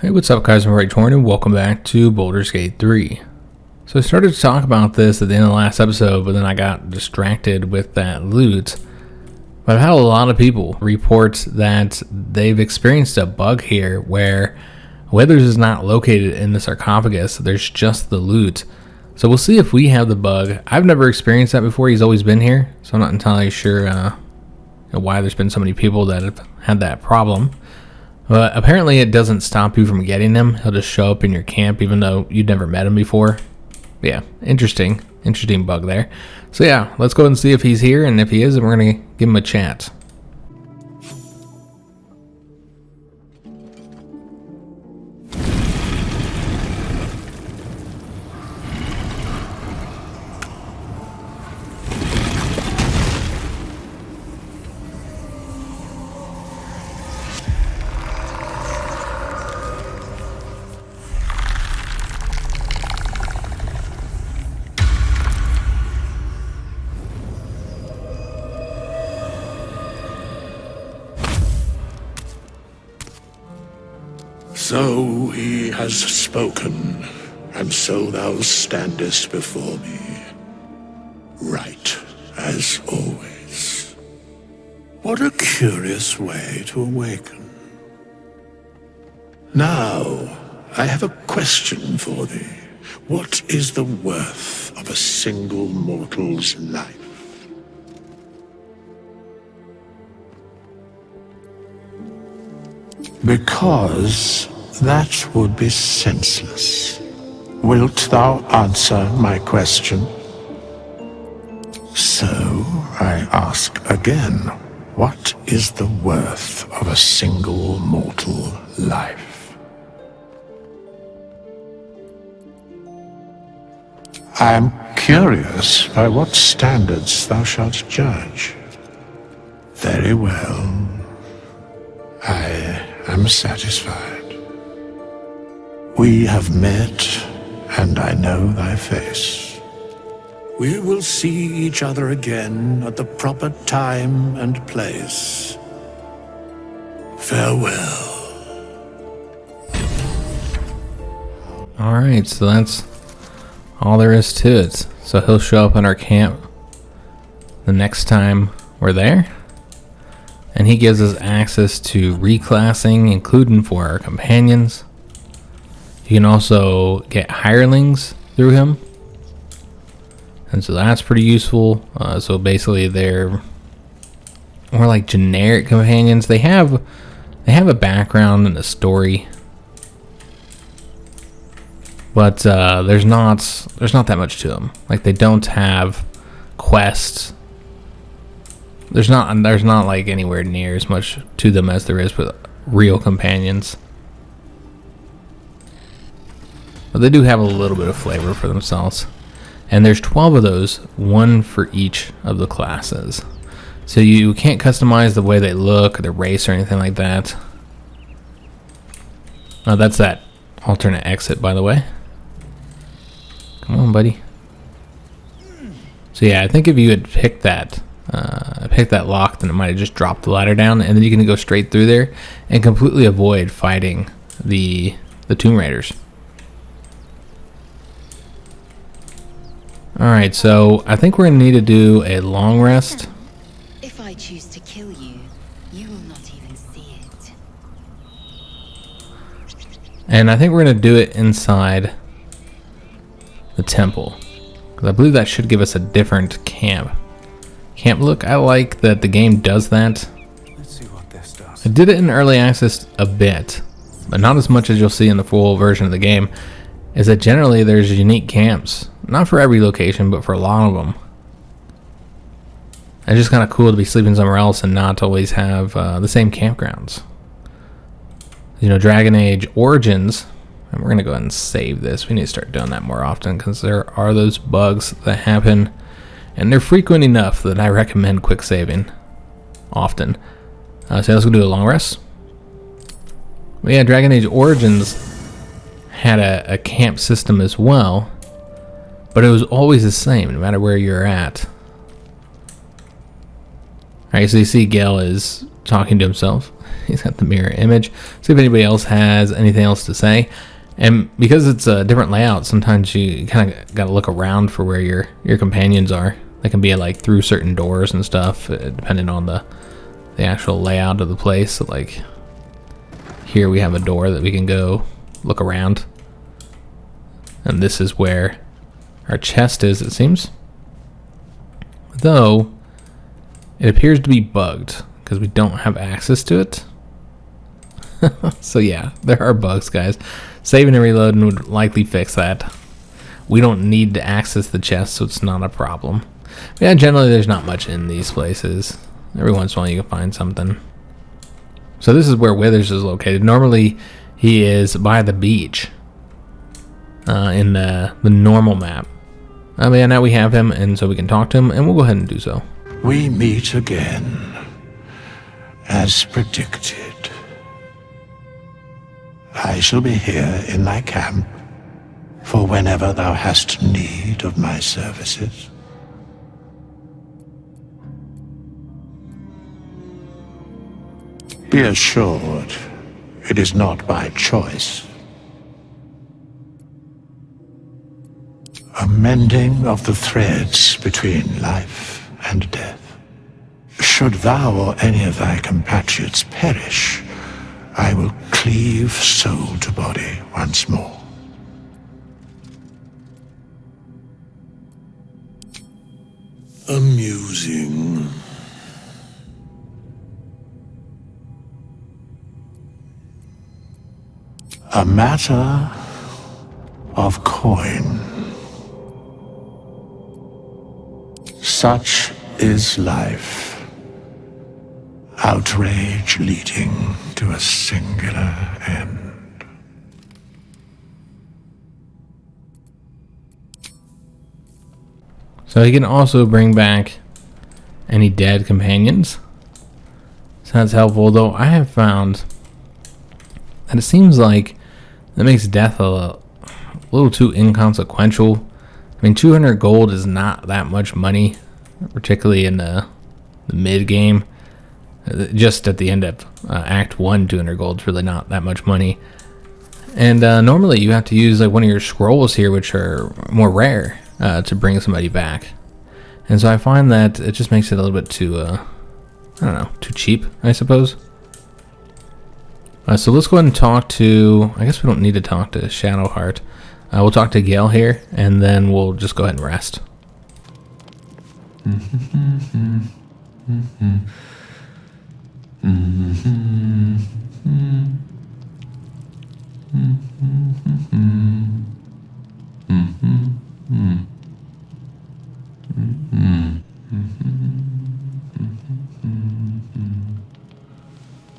Hey, what's up guys, I'm Praetorian and welcome back to Baldur's Gate 3. So I started to talk about this at the end of the last episode, but then I got distracted with that loot. But I've had a lot of people report that they've experienced a bug here where Withers is not located in the sarcophagus, there's just the loot. So we'll see if we have the bug. I've never experienced that before, he's always been here, so I'm not entirely sure why there's been so many people that have had that problem. But apparently it doesn't stop you from getting him. He'll just show up in your camp even though you'd never met him before. Yeah, interesting bug there. So yeah, let's go and see if he's here, and if he is, then we're going to give him a chat. So he has spoken, and so thou standest before me, right as always. What a curious way to awaken. Now, I have a question for thee. What is the worth of a single mortal's life? Because that would be senseless. Wilt thou answer my question? So, I ask again, what is the worth of a single mortal life? I am curious by what standards thou shalt judge. Very well. I am satisfied. We have met, and I know thy face. We will see each other again at the proper time and place. Farewell. Alright, so that's all there is to it. So he'll show up in our camp the next time we're there. And he gives us access to reclassing, including for our companions. You can also get hirelings through him. And so that's pretty useful. So basically they're more like generic companions. They have a background and a story. But there's not that much to them. Like, they don't have quests. There's not like anywhere near as much to them as there is with real companions. But they do have a little bit of flavor for themselves. And there's 12 of those, one for each of the classes. So you can't customize the way they look or their race or anything like that. That's that alternate exit, by the way. Come on, buddy. So yeah, I think if you had picked that lock, then it might have just dropped the ladder down, and then you can go straight through there and completely avoid fighting the Tomb Raiders. Alright, so I think we're going to need to do a long rest. If I choose to kill you, you will not even see it. And I think we're going to do it inside the temple, because I believe that should give us a different camp look. I like that the game does that. Let's see what this does. I did it in early access a bit, but not as much as you'll see in the full version of the game. Is that generally there's unique camps, not for every location, but for a lot of them. It's just kind of cool to be sleeping somewhere else and not always have the same campgrounds. You know, Dragon Age Origins, and we're going to go ahead and save this. We need to start doing that more often, because there are those bugs that happen, and they're frequent enough that I recommend quick saving often. So let's go do a long rest. But yeah, Dragon Age Origins had a camp system as well, but it was always the same no matter where you're at. Alright, so you see Gale is talking to himself. He's got the mirror image. See if anybody else has anything else to say. And because it's a different layout, sometimes you kind of got to look around for where your companions are. They can be like through certain doors and stuff, depending on the actual layout of the place. So like here we have a door that we can go look around. And this is where our chest is, it seems. Though, it appears to be bugged because we don't have access to it. So yeah, there are bugs, guys. Saving and reloading would likely fix that. We don't need to access the chest, so it's not a problem. But yeah, generally there's not much in these places. Every once in a while you can find something. So this is where Withers is located. Normally he is by the beach in the normal map. But yeah, now we have him, and so we can talk to him, and we'll go ahead and do so. We meet again, as predicted. I shall be here in thy camp for whenever thou hast need of my services. Be assured, it is not by choice. A mending of the threads between life and death. Should thou or any of thy compatriots perish, I will cleave soul to body once more. Amusing. A matter of coin. Such is life. Outrage leading to a singular end. So he can also bring back any dead companions. So that's helpful, though I have found that it seems like that makes death a little too inconsequential. I mean, 200 gold is not that much money, particularly in the mid game. Just at the end of Act 1, 200 gold is really not that much money. And normally you have to use like one of your scrolls here, which are more rare, to bring somebody back. And so I find that it just makes it a little bit too, I don't know, too cheap, I suppose. So let's go ahead and talk to, I guess we don't need to talk to Shadowheart. We'll talk to Gale here, and then we'll just go ahead and rest. Be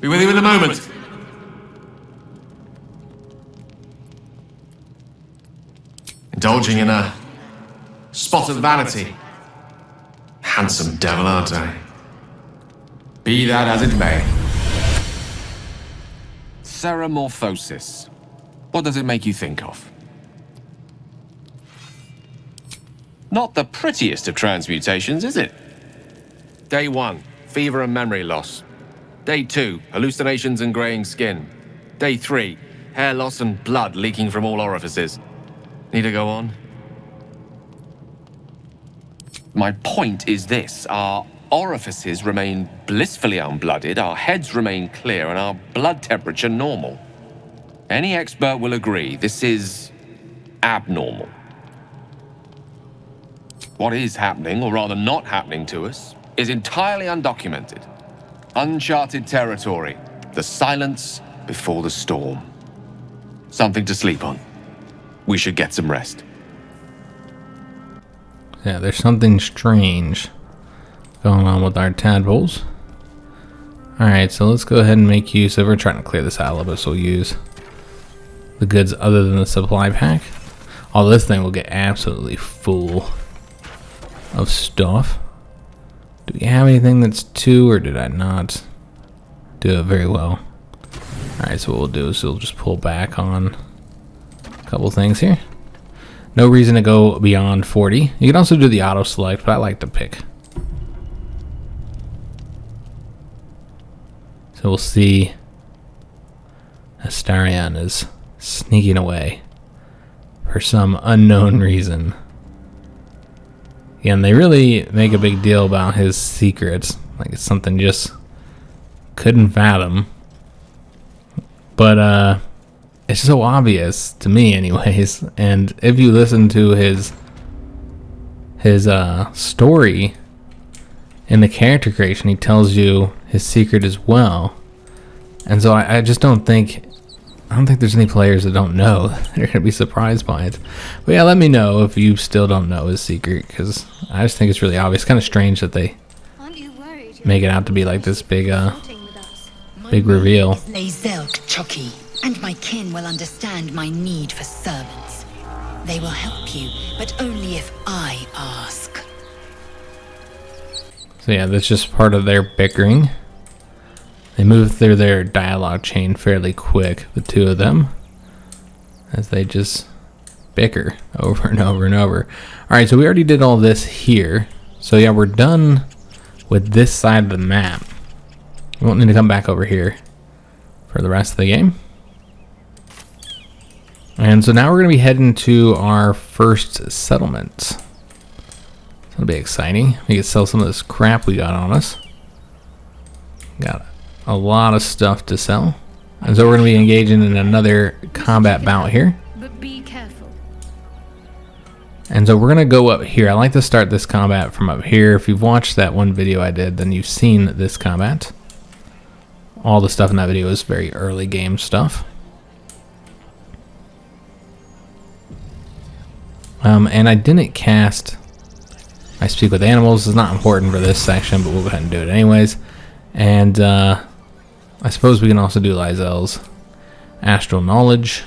with you in a moment. Indulging in a spot of vanity. Handsome devil, aren't I? Be that as it may. Ceramorphosis. What does it make you think of? Not the prettiest of transmutations, is it? Day 1, fever and memory loss. Day 2, hallucinations and graying skin. Day 3, hair loss and blood leaking from all orifices. Need to go on? My point is this. Our orifices remain blissfully unblooded, our heads remain clear, and our blood temperature normal. Any expert will agree this is abnormal. What is happening, or rather not happening to us, is entirely undocumented. Uncharted territory. The silence before the storm. Something to sleep on. We should get some rest. Yeah, there's something strange going on with our tadpoles. Alright, so let's go ahead and make use of, we're trying to clear this out a little bit, so we'll use the goods other than the supply pack. Oh, this thing will get absolutely full of stuff. Do we have anything that's 2, or did I not do it very well? Alright, so what we'll do is we'll just pull back on a couple things here. No reason to go beyond 40. You can also do the auto select, but I like to pick. So we'll see Astarion is sneaking away for some unknown reason. Yeah, and they really make a big deal about his secrets. Like it's something just couldn't fathom. But it's so obvious to me anyways. And if you listen to his story in the character creation, he tells you his secret as well. And so I just don't think there's any players that don't know. They're gonna be surprised by it. But yeah, let me know if you still don't know his secret, because I just think it's really obvious. Kind of strange that they make it out to be like this big reveal. Lazelk Chucky, and my kin will understand my need for servants. They will help you, but only if I ask. So yeah, that's just part of their bickering. They move through their dialogue chain fairly quick, the two of them, as they just bicker over and over and over. Alright, so we already did all this here. So yeah, we're done with this side of the map. We won't need to come back over here for the rest of the game. And so now we're going to be heading to our first settlement. That'll be exciting. We can sell some of this crap we got on us. Got a lot of stuff to sell. And so we're going to be engaging in another combat bout here. But be careful. And so we're going to go up here. I like to start this combat from up here. If you've watched that one video I did, then you've seen this combat. All the stuff in that video is very early game stuff. And I didn't cast I Speak with Animals. It's not important for this section, but we'll go ahead and do it anyways. And I suppose we can also do Lysel's Astral Knowledge.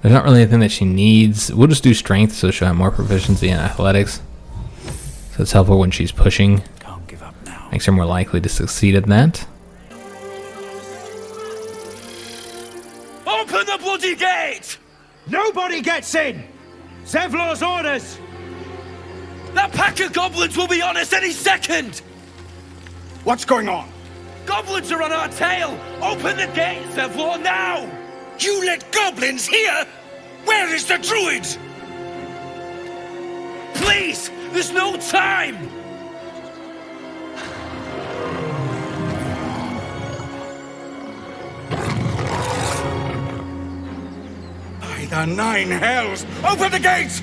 There's not really anything that she needs. We'll just do Strength, so she'll have more proficiency in Athletics. So it's helpful when she's pushing. Can't give up now. Makes her more likely to succeed at that. Open the bloody gate! Nobody gets in! Zevlor's orders! That pack of goblins will be on us any second! What's going on? Goblins are on our tail! Open the gate, Zevlor, now! You let goblins here? Where is the Druid? Please! There's no time! By the nine hells! Open the gates!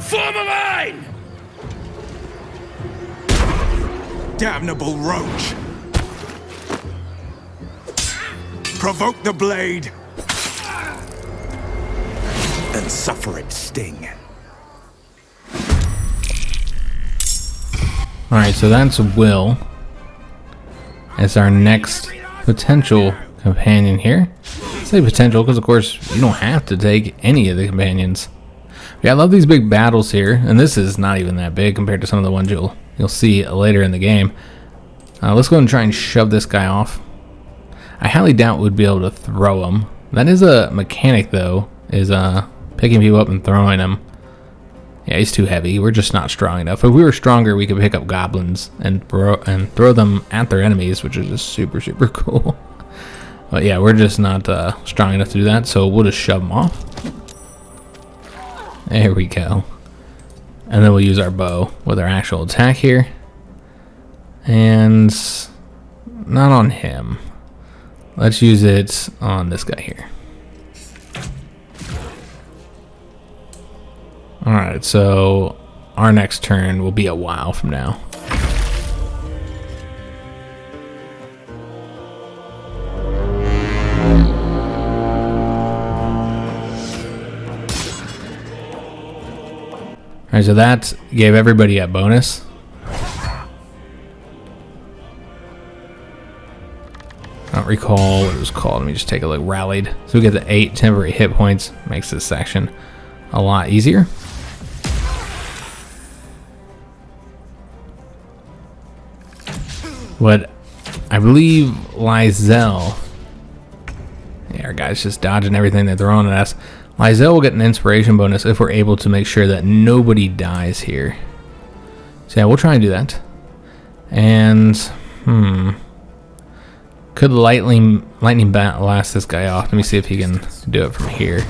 Form a line! Damnable roach! Provoke the blade! And suffer its sting. Alright, so that's Will as our next potential companion here. I say potential because, of course, you don't have to take any of the companions. Yeah, I love these big battles here, and this is not even that big compared to some of the ones you'll see later in the game. Let's go and try and shove this guy off. I highly doubt we'd be able to throw him. That is a mechanic, though, is picking people up and throwing them. Yeah, he's too heavy. We're just not strong enough. If we were stronger, we could pick up goblins and throw them at their enemies, which is just super, super cool. But yeah, we're just not strong enough to do that, so we'll just shove them off. There we go. And then we'll use our bow with our actual attack here. And not on him. Let's use it on this guy here. Alright, so our next turn will be a while from now. Alright, so that gave everybody a bonus. I don't recall what it was called. Let me just take a look. Rallied. So we get the 8 temporary hit points. Makes this section a lot easier. What I believe Lysel, yeah, our guy's just dodging everything they're throwing at us. Lysel will get an inspiration bonus if we're able to make sure that nobody dies here. So yeah, we'll try and do that. And could lightning blast this guy off. Let me see if he can do it from here.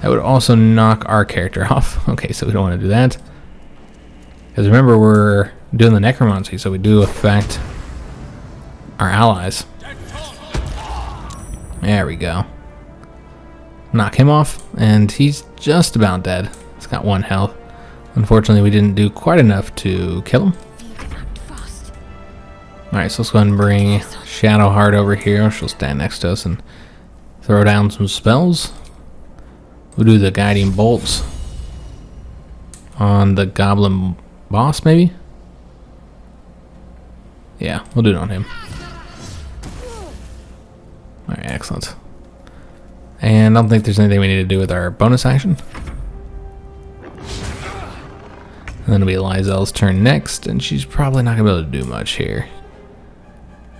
That would also knock our character off. Okay, so we don't want to do that. Because remember, we're doing the necromancy, so we do affect our allies. There we go. Knock him off, and he's just about dead. He's got 1 health. Unfortunately, we didn't do quite enough to kill him. Alright, so let's go ahead and bring Shadowheart over here. She'll stand next to us and throw down some spells. We'll do the guiding bolts on the goblin boss, maybe? Yeah, we'll do it on him. Alright, excellent. And I don't think there's anything we need to do with our bonus action. And then it'll be Lysel's turn next, and she's probably not going to be able to do much here.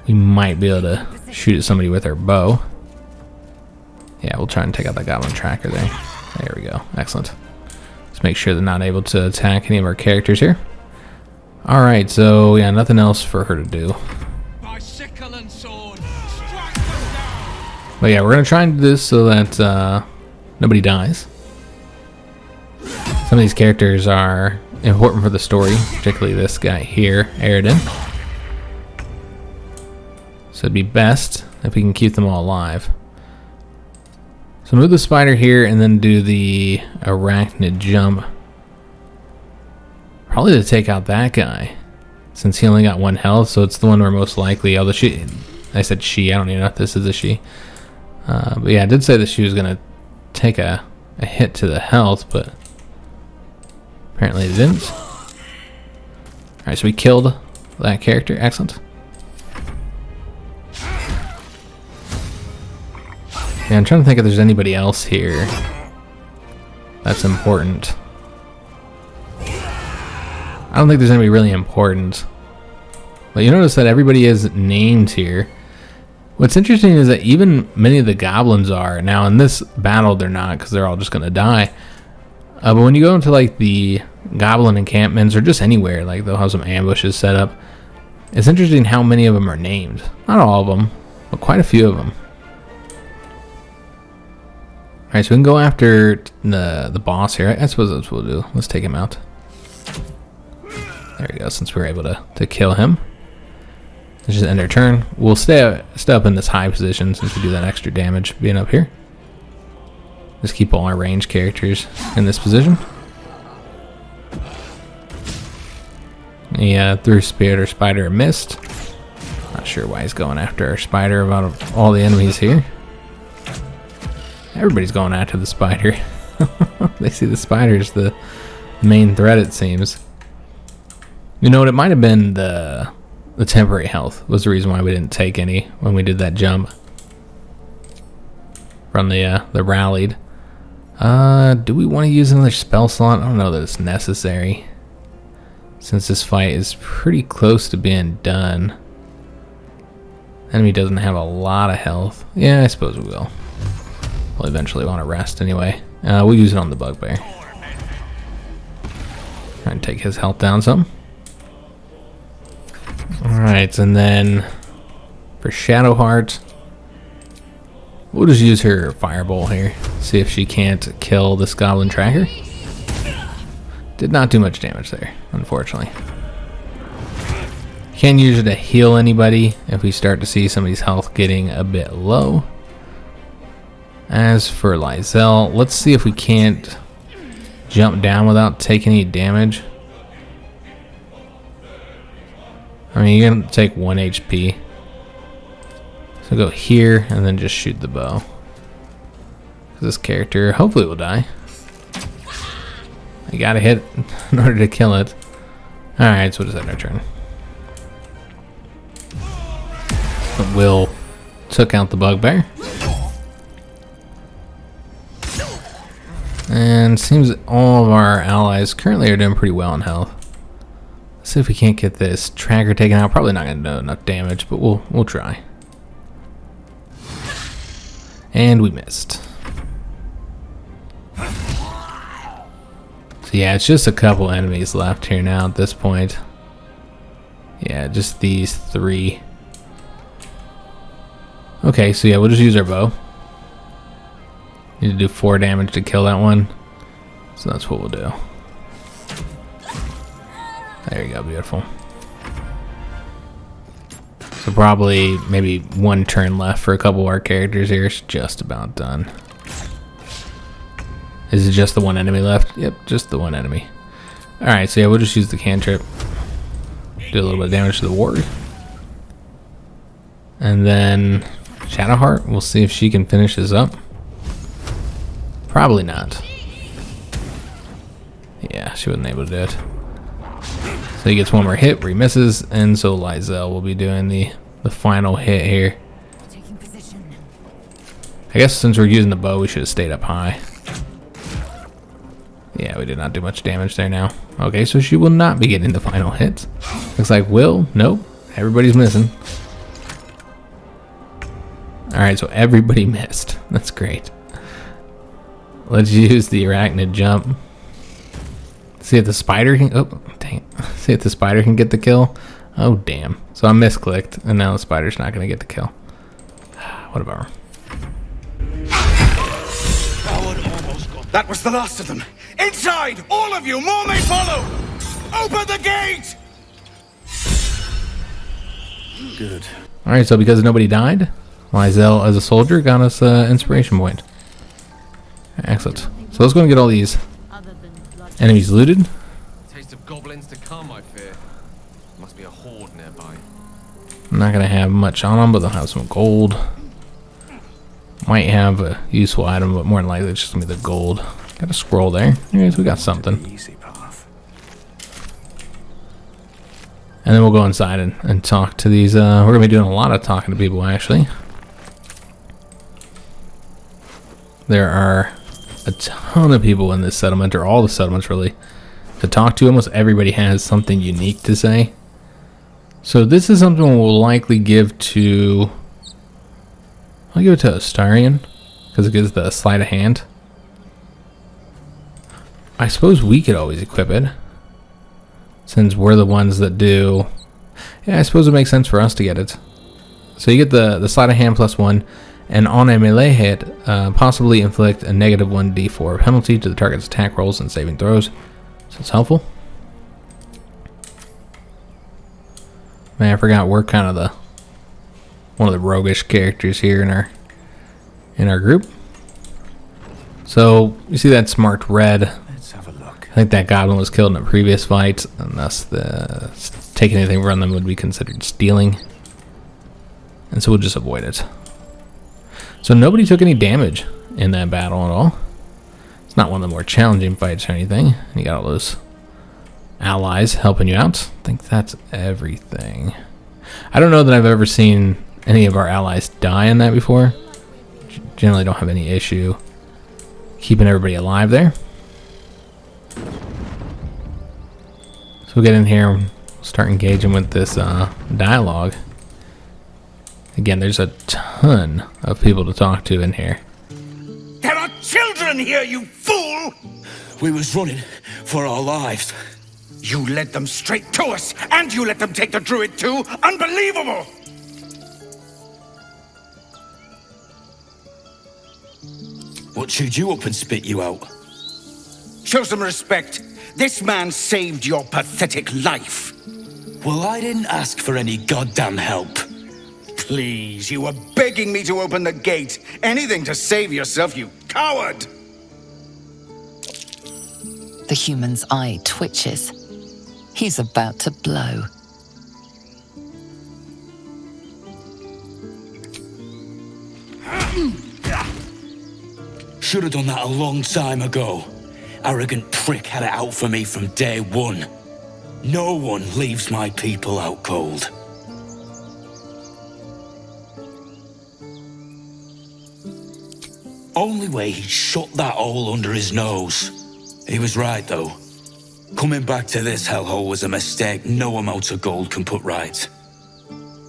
We might be able to shoot at somebody with our bow. Yeah, we'll try and take out that goblin tracker there. There we go. Excellent. Let's make sure they're not able to attack any of our characters here. Alright, so yeah, nothing else for her to do. By sickle and sword, strike them down. But yeah, we're going to try and do this so that nobody dies. Some of these characters are important for the story, particularly this guy here, Aridin. So it'd be best if we can keep them all alive. So move the spider here and then do the arachnid jump. Probably to take out that guy, since he only got 1 health, so it's the one we're most likely, although I said she, I don't even know if this is a she. But yeah, I did say that she was going to take a hit to the health, but apparently it didn't. Alright, so we killed that character. Excellent. Yeah, I'm trying to think if there's anybody else here that's important. I don't think there's anybody really important. But you notice that everybody is named here. What's interesting is that even many of the goblins are. Now in this battle they're not, because they're all just going to die. But when you go into like the goblin encampments or just anywhere, like they'll have some ambushes set up. It's interesting how many of them are named. Not all of them, but quite a few of them. Alright, so we can go after the boss here. I suppose that's what we'll do. Let's take him out. There we go, since we were able to kill him. Let's just end our turn. We'll stay up in this high position since we do that extra damage being up here. Just keep all our ranged characters in this position. Yeah, threw Spirit or Spider and missed. Not sure why he's going after our Spider about all the enemies here. Everybody's going after the Spider. They see the Spider's the main threat, it seems. You know what? It might have been the temporary health was the reason why we didn't take any when we did that jump from the rallied. Do we want to use another spell slot? I don't know that it's necessary, since this fight is pretty close to being done. Enemy doesn't have a lot of health. Yeah, I suppose we will. We'll eventually want to rest anyway. We'll use it on the bugbear. Try and take his health down some. Alright, and then for Shadowheart, we'll just use her Firebolt here. See if she can't kill this goblin tracker. Did not do much damage there, unfortunately. Can't use it to heal anybody if we start to see somebody's health getting a bit low. As for Lysel, let's see if we can't jump down without taking any damage. I mean, you're gonna take 1 HP. So go here and then just shoot the bow. This character hopefully will die. You gotta hit in order to kill it. Alright, so we'll just end our turn. But we'll took out the bugbear. And seems that all of our allies currently are doing pretty well in health. Let's see if we can't get this tracker taken out. Probably not going to do enough damage, but we'll try. And we missed. So yeah, it's just a couple enemies left here now at this point. Yeah, just these 3. Okay, so yeah, we'll just use our bow. Need to do 4 damage to kill that one. So that's what we'll do. There you go, beautiful. So probably maybe 1 turn left for a couple of our characters here. It's just about done. Is it just the 1 enemy left? Yep, just the 1 enemy. Alright, so yeah, we'll just use the cantrip. Do a little bit of damage to the ward. And then Shadowheart, we'll see if she can finish this up. Probably not. Yeah, she wasn't able to do it. So he gets 1 more hit where he misses, and so Lizelle will be doing the final hit here. Taking position. I guess since we're using the bow, we should have stayed up high. Yeah, we did not do much damage there now. Okay, so she will not be getting the final hits. Looks like Will. Nope. Everybody's missing. Alright, so everybody missed. That's great. Let's use the arachnid jump. See if the spider can... Oh, dang it. See if the spider can get the kill. Oh, damn. So I misclicked, and now the spider's not going to get the kill. What a bummer. That was the last of them. Inside! All of you! More may follow! Open the gate! Good. Alright, so because nobody died, Lizelle as a soldier got us an inspiration point. Excellent. So let's go and get all these enemies looted. Taste of goblins to come, I fear. Must be a horde nearby. I'm not going to have much on them, but they'll have some gold. Might have a useful item, but more than likely it's just going to be the gold. Got a scroll there. Anyways, we got something. Easy path. And then we'll go inside and talk to these. We're going to be doing a lot of talking to people, actually. There are a ton of people in this settlement, or all the settlements really, to talk to. Almost everybody has something unique to say. So this is something we'll likely give to... I'll give it to Astarion, because it gives the sleight of hand. I suppose we could always equip it, since we're the ones that do... Yeah, I suppose it makes sense for us to get it. So you get the sleight of hand +1, and on a melee hit, possibly inflict a -1d4 penalty to the target's attack rolls and saving throws. So it's helpful. Man, I forgot we're kind of one of the roguish characters here in our group. So you see that's marked red. Let's have a look. I think that goblin was killed in a previous fight, and thus taking anything from them would be considered stealing. And so we'll just avoid it. So nobody took any damage in that battle at all. It's not one of the more challenging fights or anything. And you got all those allies helping you out. I think that's everything. I don't know that I've ever seen any of our allies die in that before. Generally don't have any issue keeping everybody alive there. So we'll get in here and start engaging with this dialogue. Again, there's a ton of people to talk to in here. There are children here, you fool! We was running for our lives. You led them straight to us, and you let them take the Druid too? Unbelievable! What chewed you up and spit you out? Show some respect. This man saved your pathetic life. Well, I didn't ask for any goddamn help. Please, you were begging me to open the gate. Anything to save yourself, you coward! The human's eye twitches. He's about to blow. Should have done that a long time ago. Arrogant prick had it out for me from day one. No one leaves my people out cold. Only way he'd shut that hole under his nose. He was right, though. Coming back to this hellhole was a mistake no amount of gold can put right.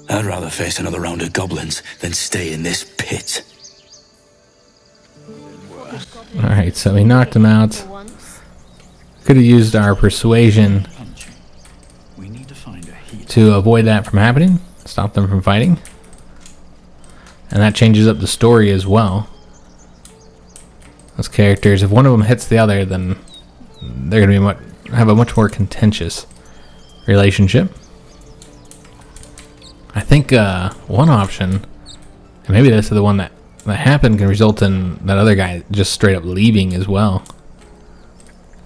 I'd rather face another round of goblins than stay in this pit. Alright, so he knocked him out. Could have used our persuasion We need to find a heat. to avoid that from happening, stop them from fighting. And that changes up the story as well. Those characters, if one of them hits the other, then they're going to have a much more contentious relationship. I think one option, and maybe this is the one that happened, can result in that other guy just straight up leaving as well.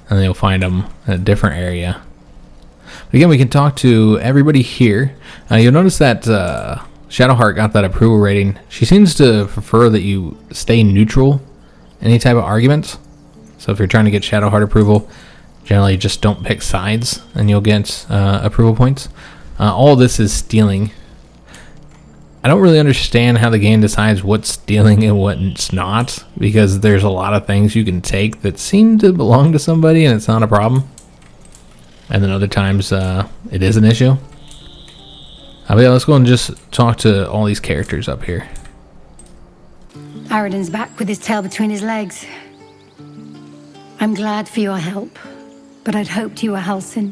And then you'll find him in a different area. But again, we can talk to everybody here. You'll notice that Shadowheart got that approval rating. She seems to prefer that you stay neutral any type of arguments. So if you're trying to get Shadowheart approval, generally just don't pick sides and you'll get approval points. All this is stealing. I don't really understand how the game decides what's stealing and what's not, because there's a lot of things you can take that seem to belong to somebody and it's not a problem. And then other times it is an issue. But yeah, let's go and just talk to all these characters up here. Aradin's back with his tail between his legs. I'm glad for your help, but I'd hoped you were Halsin.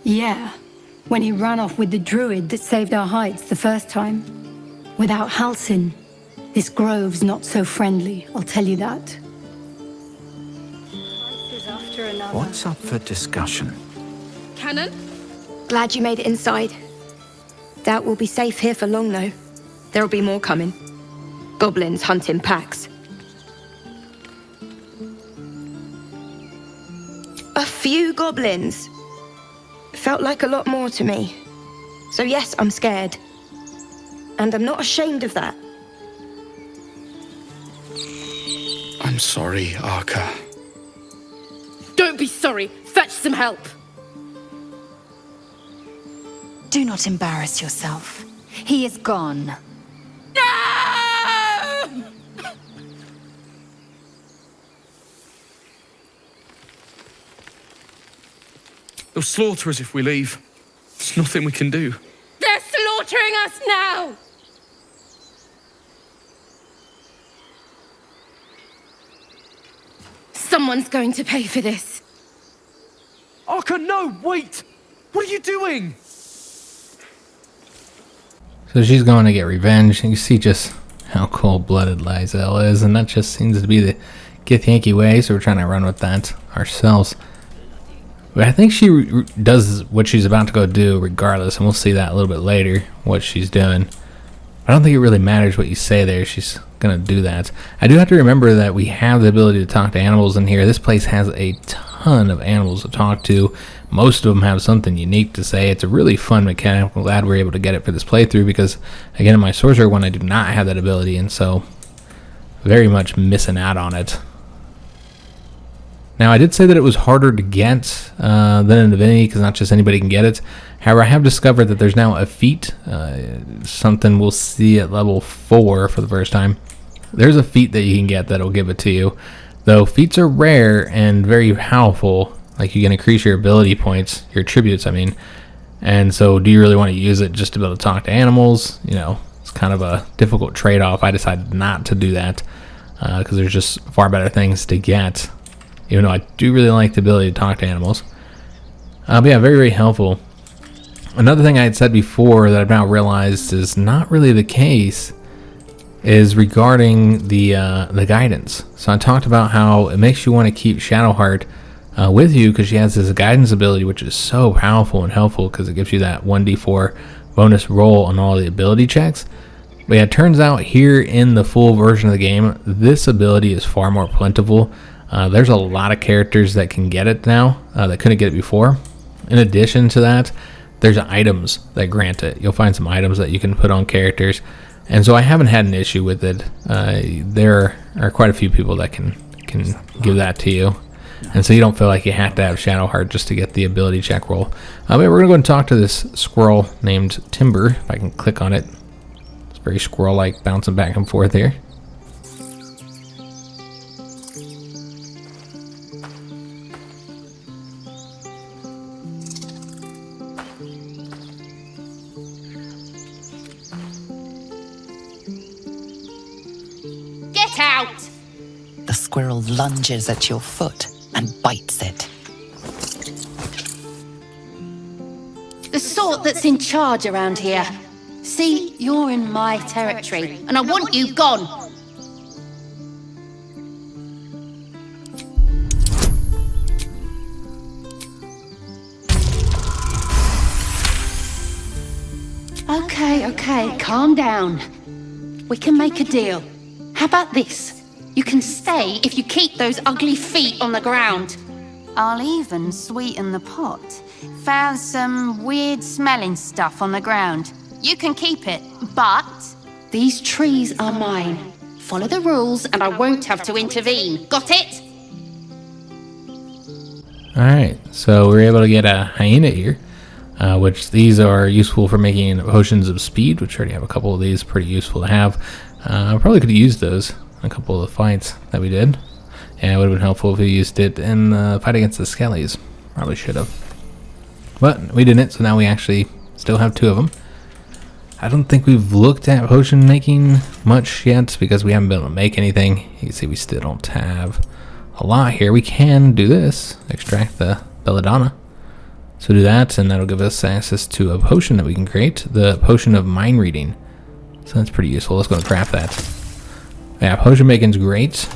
Yeah, when he ran off with the Druid that saved our hides the first time. Without Halsin, this grove's not so friendly, I'll tell you that. What's up for discussion? Cannon? Glad you made it inside. Doubt we'll be safe here for long, though. There'll be more coming. Goblins hunting packs. A few goblins. Felt like a lot more to me. So yes, I'm scared. And I'm not ashamed of that. I'm sorry, Arca. Don't be sorry. Fetch some help. Do not embarrass yourself. He is gone. No! They'll slaughter us if we leave. There's nothing we can do. They're slaughtering us now! Someone's going to pay for this. Arca, no, wait! What are you doing? So she's going to get revenge. You see just how cold-blooded Lysel is, and that just seems to be the Githyanki way, so we're trying to run with that ourselves. But I think she does what she's about to go do regardless, and we'll see that a little bit later, what she's doing. I don't think it really matters what you say there. She's going to do that. I do have to remember that we have the ability to talk to animals in here. This place has a ton of animals to talk to. Most of them have something unique to say. It's a really fun mechanic. I'm glad we're able to get it for this playthrough because, again, in my Sorcerer one, I do not have that ability, and so very much missing out on it. Now, I did say that it was harder to get than in Divinity because not just anybody can get it. However, I have discovered that there's now a feat, something we'll see at level 4 for the first time. There's a feat that you can get that'll give it to you. Though feats are rare and very powerful, like you can increase your ability points, your attributes, I mean. And so do you really want to use it just to be able to talk to animals? You know, it's kind of a difficult trade-off. I decided not to do that because there's just far better things to get. Even though I do really like the ability to talk to animals. But yeah, very, very helpful. Another thing I had said before that I've now realized is not really the case is regarding the guidance. So I talked about how it makes you want to keep Shadowheart with you because she has this guidance ability, which is so powerful and helpful because it gives you that 1d4 bonus roll on all the ability checks. But yeah, it turns out here in the full version of the game, this ability is far more plentiful. There's a lot of characters that can get it now that couldn't get it before. In addition to that, there's items that grant it. You'll find some items that you can put on characters. And so I haven't had an issue with it. There are quite a few people that can give that to you. And so you don't feel like you have to have Shadowheart just to get the ability check roll. But we're going to go and talk to this squirrel named Timber. If I can click on it. It's Very squirrel-like, bouncing back and forth here. Get out! The squirrel lunges at your foot and bites it. The sort that's in charge around here. See, you're in my territory, and I want you gone. Okay, calm down. We can make a deal. How about this? You can stay if you keep those ugly feet on the ground. I'll even sweeten the pot. Found some weird smelling stuff on the ground. You can keep it, but... These trees are mine. Follow the rules and I won't have to intervene. Got it? Alright, so we're able to get a hyena here, which these are useful for making potions of speed, which I already have a couple of these, pretty useful to have. I probably could have used those in a couple of the fights that we did. And it would have been helpful if we used it in the fight against the Skellies. Probably should have. But we didn't, so now we actually still have 2 of them. I don't think we've looked at potion making much yet because we haven't been able to make anything. You can see we still don't have a lot here. We can do this, extract the belladonna. So do that, and that'll give us access to a potion that we can create, the potion of mind reading. So that's pretty useful. Let's go and craft that. Yeah, potion making's great.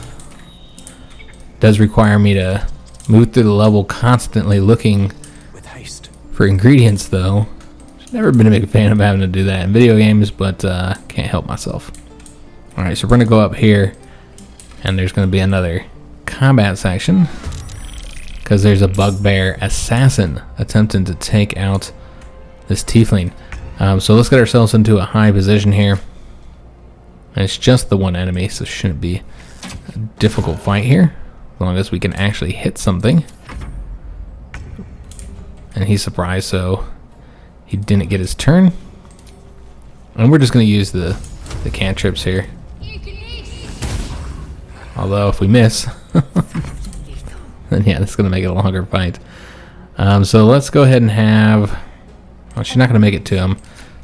Does require me to move through the level constantly looking with haste for ingredients, though. Never been a big fan of having to do that in video games, but can't help myself. Alright, so we're going to go up here, and there's going to be another combat section, because there's a bugbear assassin attempting to take out this tiefling. So let's get ourselves into a high position here. And it's just the one enemy, so it shouldn't be a difficult fight here, as long as we can actually hit something. And he's surprised, so he didn't get his turn. And we're just going to use the cantrips here. Although if we miss, then yeah, that's going to make it a longer fight. So let's go ahead and have... Well, she's not going to make it to him.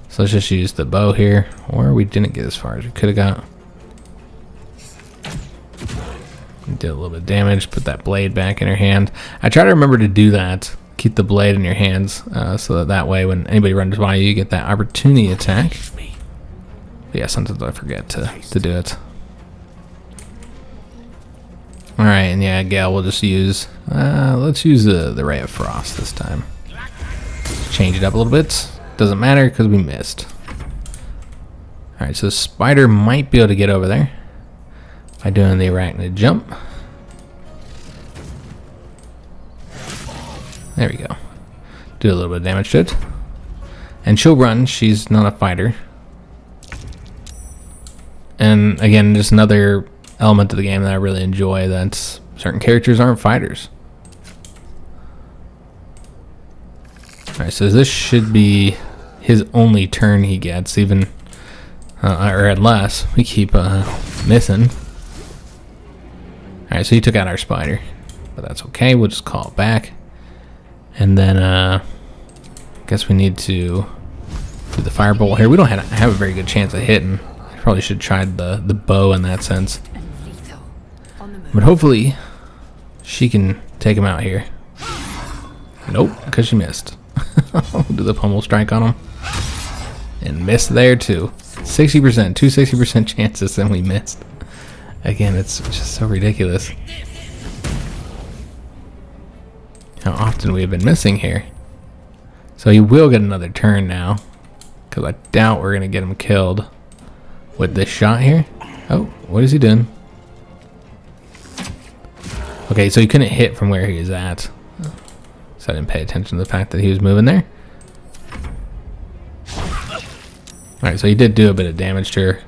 So let's just use the bow here. Or we didn't get as far as we could have got. We did a little bit of damage. Put that blade back in her hand. I try to remember to do that. Keep the blade in your hands, so that way when anybody runs by you, you get that opportunity attack. But yeah, sometimes I forget to do it. Alright, and yeah, Gale, we'll just use, let's use the Ray of Frost this time. Change it up a little bit. Doesn't matter because we missed. Alright, so Spider might be able to get over there by doing the arachnid jump. There we go. Do a little bit of damage to it. And she'll run. She's not a fighter. And again, just another element of the game that I really enjoy, that certain characters aren't fighters. Alright, so this should be his only turn he gets, even, or unless we keep missing. Alright, so he took out our spider. But that's okay, we'll just call it back. And then, I guess we need to do the firebolt here. We don't have a very good chance of hitting. I probably should try the bow in that sense. But hopefully, she can take him out here. Nope, because she missed. We'll do the pummel strike on him. And missed there too. 60%, 60% chances, and we missed. Again, it's just so ridiculous how often we have been missing here. So he will get another turn now, because I doubt we're going to get him killed with this shot here. Oh, what is he doing? Okay, so he couldn't hit from where he was at. So I didn't pay attention to the fact that he was moving there. Alright, so he did do a bit of damage to her.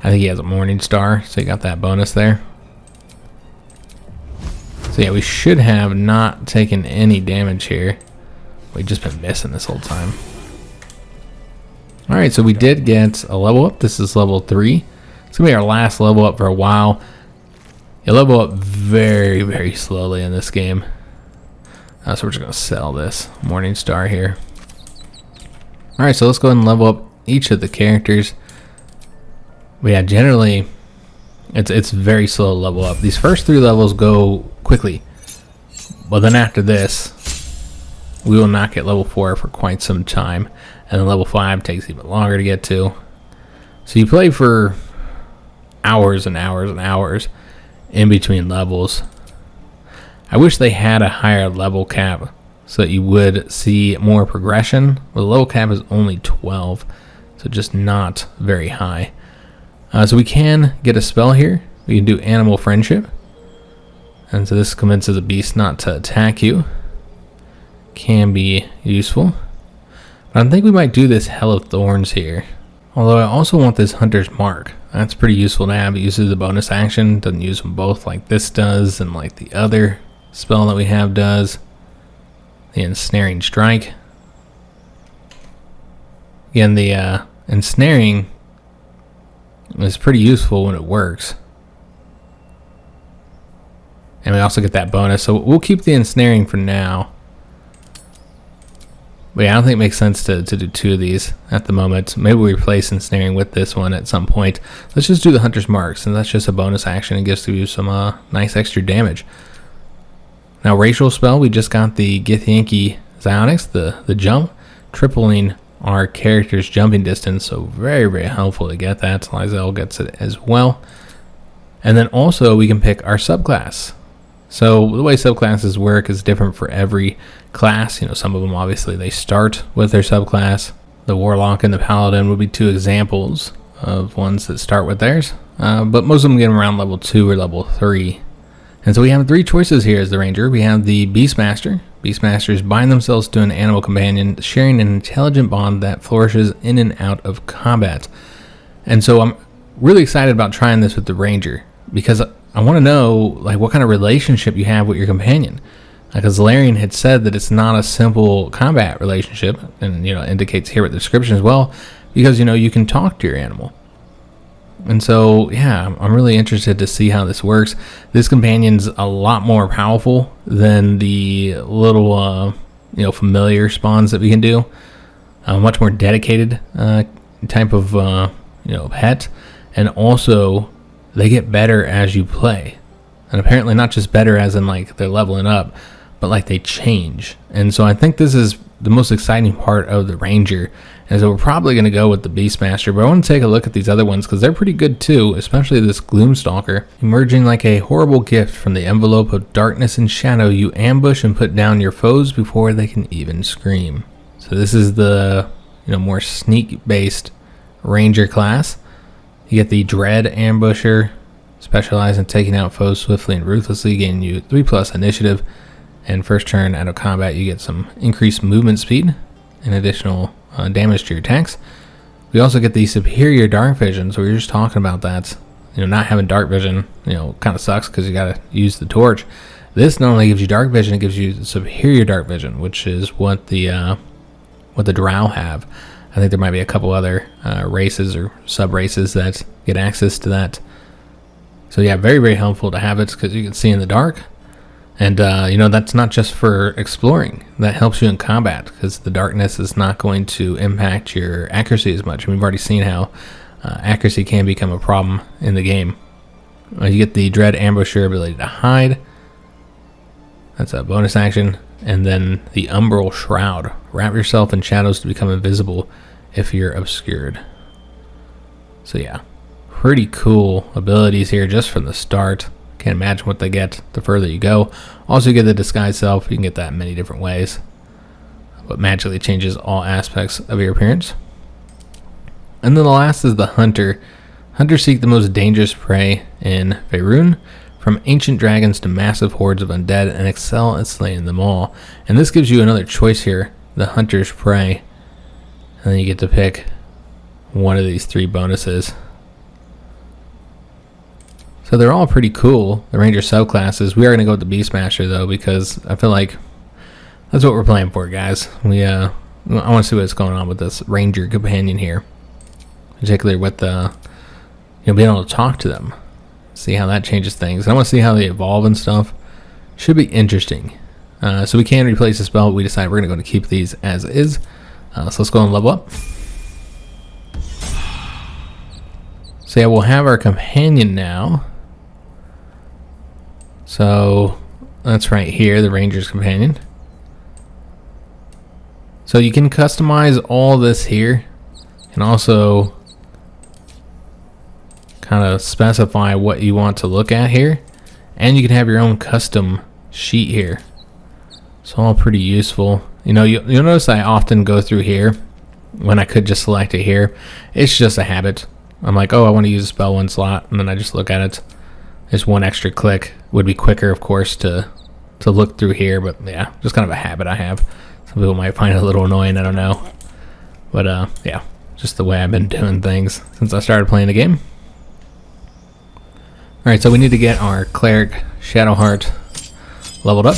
I think he has a Morning Star, so he got that bonus there. So yeah, we should have not taken any damage here. We've just been missing this whole time. Alright, so we did get a level up. This is level 3. It's going to be our last level up for a while. You level up very, very slowly in this game. So we're just going to sell this Morning Star here. Alright, so let's go ahead and level up each of the characters. But yeah, generally, it's very slow to level up. These first 3 levels go quickly. But then after this, we will not get level 4 for quite some time. And then level 5 takes even longer to get to. So you play for hours and hours and hours in between levels. I wish they had a higher level cap so that you would see more progression. Well, the level cap is only 12, so just not very high. So we can get a spell here. We can do Animal Friendship. And so this convinces a beast not to attack you. Can be useful. But I think we might do this Hell of Thorns here. Although I also want this Hunter's Mark. That's pretty useful to have. It uses the bonus action. Doesn't use them both like this does and like the other spell that we have does. The Ensnaring Strike. Again, the Ensnaring is pretty useful when it works. And we also get that bonus. So we'll keep the Ensnaring for now. But yeah, I don't think it makes sense to do 2 of these at the moment. Maybe we replace Ensnaring with this one at some point. Let's just do the Hunter's Marks, and that's just a bonus action. It gives you some nice extra damage. Now, Racial Spell, we just got the Githyanki Ranger, the jump, tripling our character's jumping distance, so very, very helpful to get that. Lizelle gets it as well. And then also, we can pick our subclass. So the way subclasses work is different for every class. You know, some of them obviously they start with their subclass. The Warlock and the Paladin would be 2 examples of ones that start with theirs. But most of them get them around level 2 or level 3. And so we have 3 choices here as the Ranger. We have the Beastmaster. Beastmasters bind themselves to an animal companion, sharing an intelligent bond that flourishes in and out of combat. And so I'm really excited about trying this with the Ranger, because I want to know like what kind of relationship you have with your companion. Because Larian had said that it's not a simple combat relationship, and you know indicates here with the description as well, because you know you can talk to your animal. And so yeah, I'm really interested to see how this works. This companion's a lot more powerful than the little familiar spawns that we can do. Much more dedicated type of pet, and also they get better as you play. And apparently not just better as in like they're leveling up, but like they change. And so I think this is the most exciting part of the Ranger. And so we're probably going to go with the Beastmaster, but I want to take a look at these other ones because they're pretty good too, especially this Gloomstalker. Emerging like a horrible gift from the envelope of darkness and shadow, you ambush and put down your foes before they can even scream. So this is the more sneak-based Ranger class. You get the Dread Ambusher, specialize in taking out foes swiftly and ruthlessly, gaining you 3+ initiative, and first turn out of combat you get some increased movement speed and additional damage to your attacks. We also get the Superior Dark Vision, so we were just talking about that. Not having dark vision, kind of sucks because you got to use the torch. This not only gives you dark vision, it gives you the Superior Dark Vision, which is what the Drow have. I think there might be a couple other races or sub-races that get access to that. So yeah, very, very helpful to have it because you can see in the dark. And, that's not just for exploring. That helps you in combat because the darkness is not going to impact your accuracy as much. And we've already seen how accuracy can become a problem in the game. You get the Dread Ambusher ability to hide. That's a bonus action. And then the Umbral Shroud. Wrap yourself in shadows to become invisible if you're obscured. So yeah, pretty cool abilities here just from the start. Can't imagine what they get the further you go. Also you get the Disguise Self. You can get that in many different ways, but magically changes all aspects of your appearance. And then the last is the Hunter. Hunters seek the most dangerous prey in Faerun, from ancient dragons to massive hordes of undead, and excel at slaying them all. And this gives you another choice here, the Hunter's Prey. And then you get to pick one of these 3 bonuses. So they're all pretty cool, the Ranger subclasses. We are going to go with the Beastmaster though, because I feel like that's what we're playing for, guys. We I want to see what's going on with this Ranger companion here, particularly with the, being able to talk to them, see how that changes things. I want to see how they evolve and stuff. Should be interesting. So we can replace the spell, but we decide we're going to keep these as is. So let's go and level up. So yeah, we'll have our companion now. So that's right here, the Ranger's companion. So you can customize all this here, and also kind of specify what you want to look at here, and you can have your own custom sheet here. It's all pretty useful. You'll notice I often go through here when I could just select it here. It's just a habit. I'm like, oh, I want to use a spell one slot, and then I just look at it. Just one extra click. Would be quicker, of course, to look through here, but yeah, just kind of a habit I have. Some people might find it a little annoying, I don't know. But yeah, just the way I've been doing things since I started playing the game. Alright, so we need to get our Cleric Shadowheart leveled up.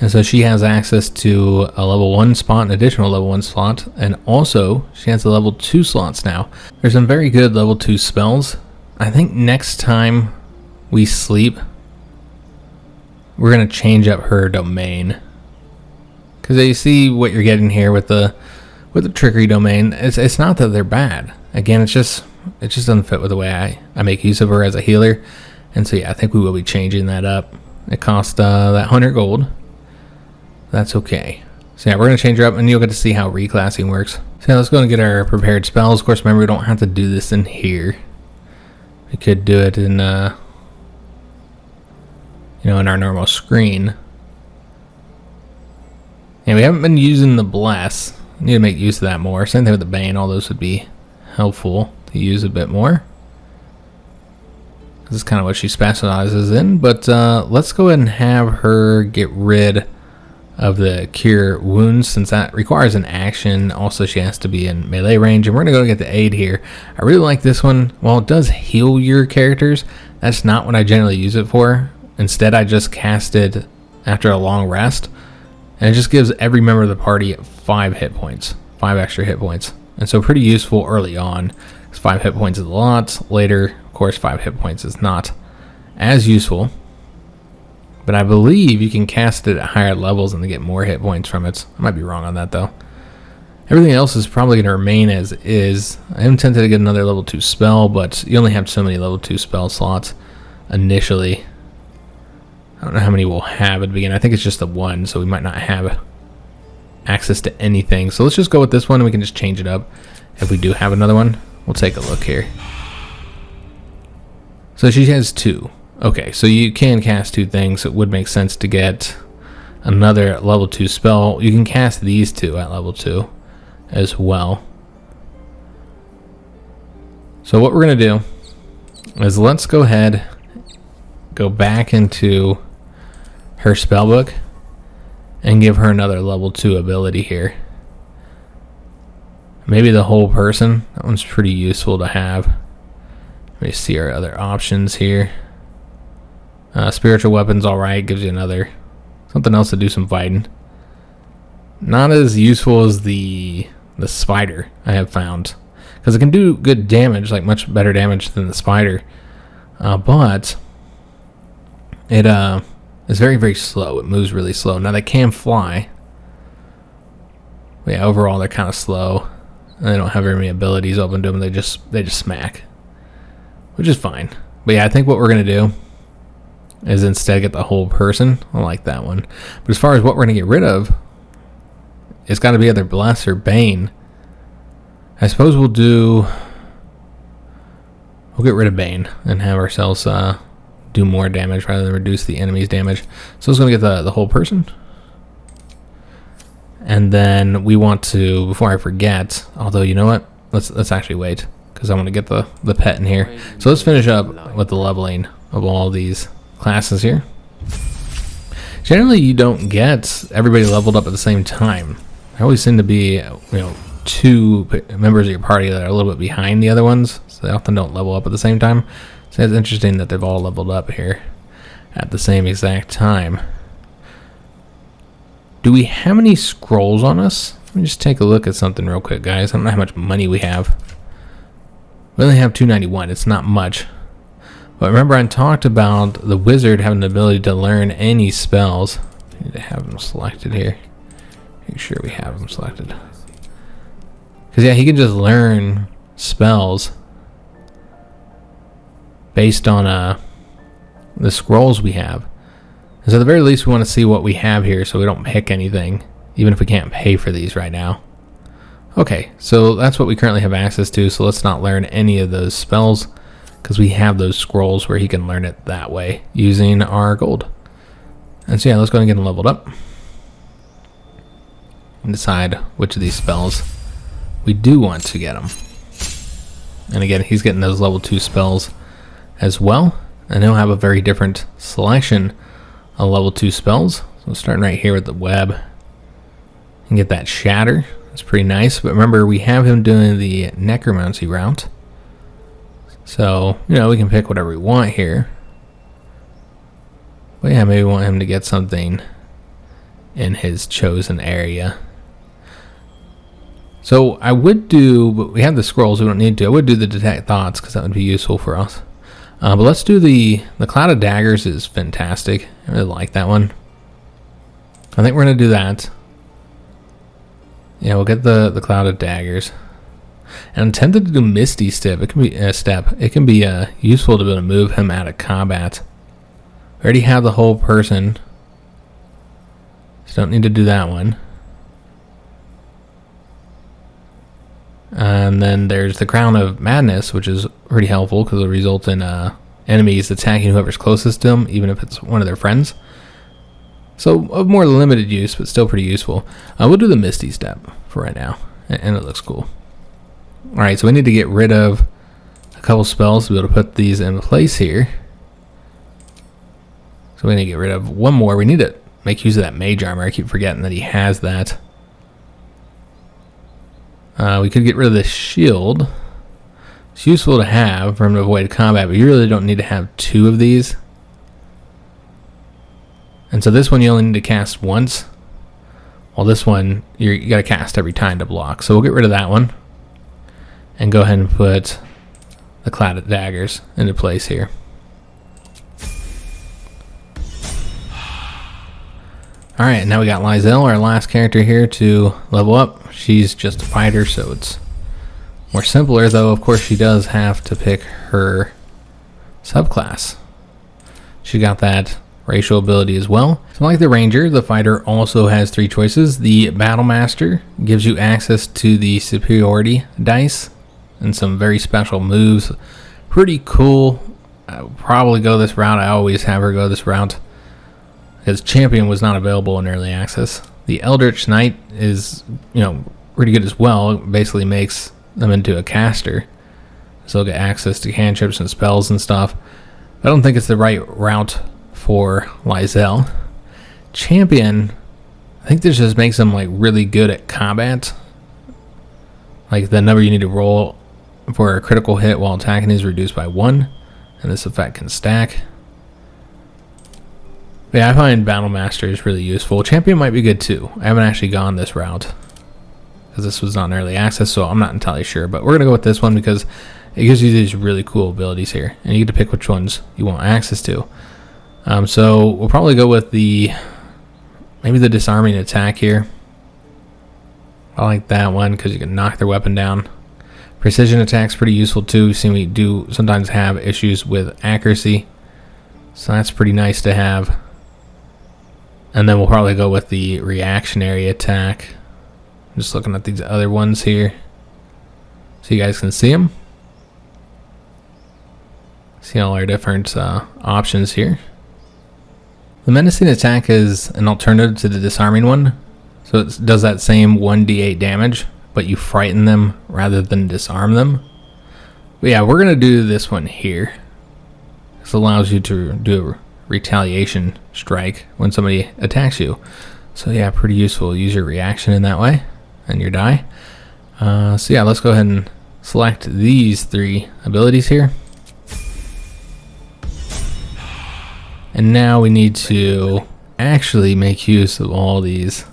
And so she has access to a level 1 spot, an additional level 1 slot, and also she has a level 2 slots now. There's some very good level 2 spells. I think next time we sleep, we're going to change up her domain. Because you see what you're getting here with the trickery domain. It's not that they're bad. Again, it just doesn't fit with the way I make use of her as a healer. And so yeah, I think we will be changing that up. It cost that 100 gold. That's okay. So yeah, we're going to change her up, and you'll get to see how reclassing works. So yeah, let's go and get our prepared spells. Of course, remember, we don't have to do this in here. We could do it in, in our normal screen. Yeah, we haven't been using the Bless. We need to make use of that more. Same thing with the Bane. All those would be helpful to use a bit more. This is kind of what she specializes in. But let's go ahead and have her get rid of the Cure Wounds, since that requires an action. Also, she has to be in melee range, and we're going to go get the Aid here. I really like this one. While it does heal your characters, that's not what I generally use it for. Instead, I just cast it after a long rest, and it just gives every member of the party 5 hit points, 5 extra hit points. And so pretty useful early on, because 5 hit points is a lot. Later, of course, 5 hit points is not as useful. But I believe you can cast it at higher levels and get more hit points from it. I might be wrong on that, though. Everything else is probably going to remain as is. I am tempted to get another level 2 spell, but you only have so many level 2 spell slots initially. I don't know how many we'll have at the beginning. I think it's just the 1, so we might not have access to anything. So let's just go with this one, and we can just change it up. If we do have another one, we'll take a look here. So she has 2. Okay, so you can cast 2 things. It would make sense to get another level 2 spell. You can cast these 2 at level 2 as well. So what we're going to do is let's go ahead, go back into her spellbook, and give her another level 2 ability here. Maybe the whole person. That one's pretty useful to have. Let me see our other options here. Spiritual weapons, alright, gives you another something else to do some fighting. Not as useful as the spider, I have found, because it can do good damage, like much better damage than the spider, but it is very, very slow. It moves really slow. Now they can fly, but yeah, overall they're kind of slow. They don't have very many abilities open to them. They just smack, which is fine. But yeah, I think what we're gonna do is instead get the whole person. I like that one. But as far as what we're going to get rid of, it's got to be either Bless or Bane. I suppose we'll get rid of Bane and have ourselves do more damage rather than reduce the enemy's damage. So it's going to get the whole person. And then we want to, before I forget, although you know what? Let's actually wait, because I want to get the pet in here. So let's finish up with the leveling of all these classes here. Generally, you don't get everybody leveled up at the same time. There always seem to be, 2 members of your party that are a little bit behind the other ones, so they often don't level up at the same time. So it's interesting that they've all leveled up here at the same exact time. Do we have any scrolls on us? Let me just take a look at something real quick, guys. I don't know how much money we have. We only have 291. It's not much. But remember, I talked about the wizard having the ability to learn any spells. I need to have them selected here. Make sure we have them selected. Because, yeah, he can just learn spells based on the scrolls we have. And so at the very least, we want to see what we have here so we don't pick anything, even if we can't pay for these right now. Okay, so that's what we currently have access to, so let's not learn any of those spells because we have those scrolls where he can learn it that way using our gold. And so yeah, let's go ahead and get him leveled up and decide which of these spells we do want to get him. And again, he's getting those level 2 spells as well, and he'll have a very different selection of level 2 spells. So starting right here with the web and get that shatter. It's pretty nice, but remember we have him doing the necromancy route. So, you know, we can pick whatever we want here. But yeah, maybe we want him to get something in his chosen area. So I would do, but we have the scrolls, we don't need to. I would do the detect thoughts because that would be useful for us. But let's do the cloud of daggers is fantastic. I really like that one. I think we're gonna do that. Yeah, we'll get the cloud of daggers. And I'm tempted to do Misty Step. It can be a step. It can be useful to be able to move him out of combat. We already have the whole person, so don't need to do that one. And then there's the Crown of Madness, which is pretty helpful because it'll result in enemies attacking whoever's closest to them, even if it's one of their friends. So of more limited use, but still pretty useful. We'll do the Misty Step for right now, and it looks cool. Alright, so we need to get rid of a couple spells to be able to put these in place here. So we need to get rid of one more. We need to make use of that mage armor. I keep forgetting that he has that. We could get rid of this shield. It's useful to have for him to avoid combat, but you really don't need to have 2 of these. And so this one you only need to cast once, while this one you got to cast every time to block. So we'll get rid of that one and go ahead and put the cloud of daggers into place here. Alright, now we got Lizelle, our last character here to level up. She's just a fighter, so it's more simpler, though of course she does have to pick her subclass. She got that racial ability as well. So like the Ranger, the fighter also has 3 choices. The Battle Master gives you access to the superiority dice and some very special moves. Pretty cool. I'll probably go this route. I always have her go this route because Champion was not available in early access. The Eldritch Knight is, you know, pretty good as well. It basically makes them into a caster, so they'll get access to cantrips and spells and stuff. I don't think it's the right route for Lizelle. Champion, I think this just makes them like really good at combat. Like the number you need to roll for a critical hit while attacking is reduced by 1, and this effect can stack. But yeah, I find Battle Master is really useful. Champion might be good too. I haven't actually gone this route because this was not in early access, so I'm not entirely sure. But we're gonna go with this one because it gives you these really cool abilities here, and you get to pick which ones you want access to. So we'll probably go with maybe the disarming attack here. I like that one because you can knock their weapon down. Precision attack's pretty useful too. We've seen we do sometimes have issues with accuracy, so that's pretty nice to have. And then we'll probably go with the reactionary attack. I'm just looking at these other ones here so you guys can see them. See all our different options here. The menacing attack is an alternative to the disarming one. So it does that same 1d8 damage, but you frighten them rather than disarm them. But yeah, we're going to do this one here. This allows you to do a retaliation strike when somebody attacks you. So yeah, pretty useful. Use your reaction in that way and your die. So yeah, let's go ahead and select these 3 abilities here. And now we need to actually make use of all these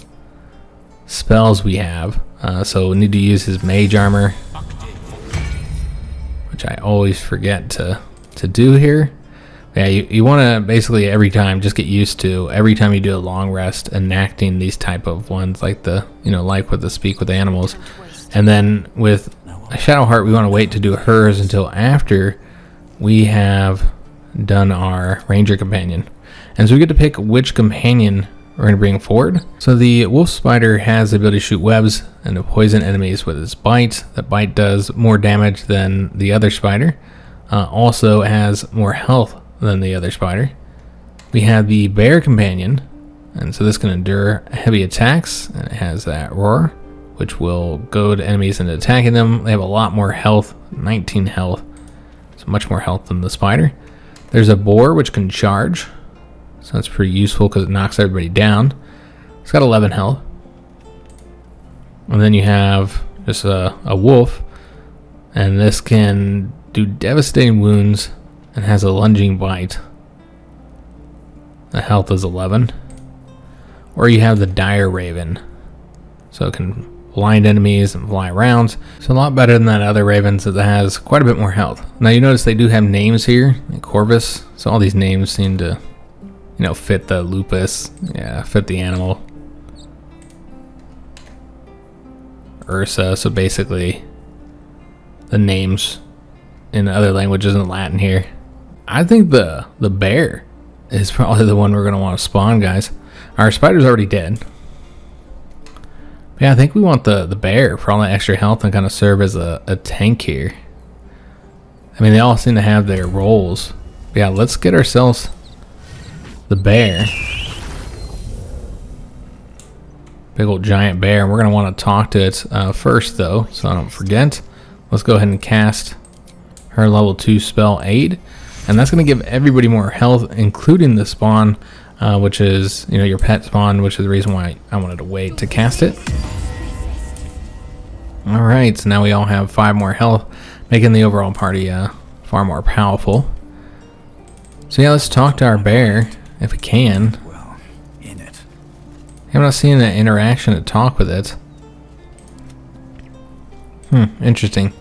spells we have. So we need to use his mage armor, which I always forget to do here. Yeah, you want to basically every time just get used to every time you do a long rest enacting these type of ones like like with the speak with animals. And then with Shadowheart we want to wait to do hers until after we have done our ranger companion. And so we get to pick which companion we're going to bring forward. So the wolf spider has the ability to shoot webs and to poison enemies with its bite. That bite does more damage than the other spider. Also has more health than the other spider. We have the bear companion, and so this can endure heavy attacks, and it has that roar, which will goad enemies into attacking them. They have a lot more health, 19 health, so much more health than the spider. There's a boar, which can charge, so that's pretty useful because it knocks everybody down. It's got 11 health. And then you have just a wolf, and this can do devastating wounds and has a lunging bite. The health is 11. Or you have the dire raven, so it can blind enemies and fly around. So a lot better than that other ravens that has quite a bit more health. Now you notice they do have names here, like Corvus. So all these names seem to, fit the lupus. Yeah, fit the animal. Ursa. So basically, the names in other languages in Latin here. I think the bear is probably the one we're going to want to spawn, guys. Our spider's already dead. But yeah, I think we want the bear for all that extra health and kind of serve as a tank here. I mean, they all seem to have their roles. But yeah, let's get ourselves the bear. Big old giant bear. And we're going to want to talk to it first, though, so I don't forget. Let's go ahead and cast her level 2 spell Aid. And that's going to give everybody more health, including the spawn, which is, your pet spawn, which is the reason why I wanted to wait to cast it. Alright, so now we all have 5 more health, making the overall party far more powerful. So yeah, let's talk to our bear, if we can. Well, in it. I'm not seeing an interaction to talk with it. Interesting.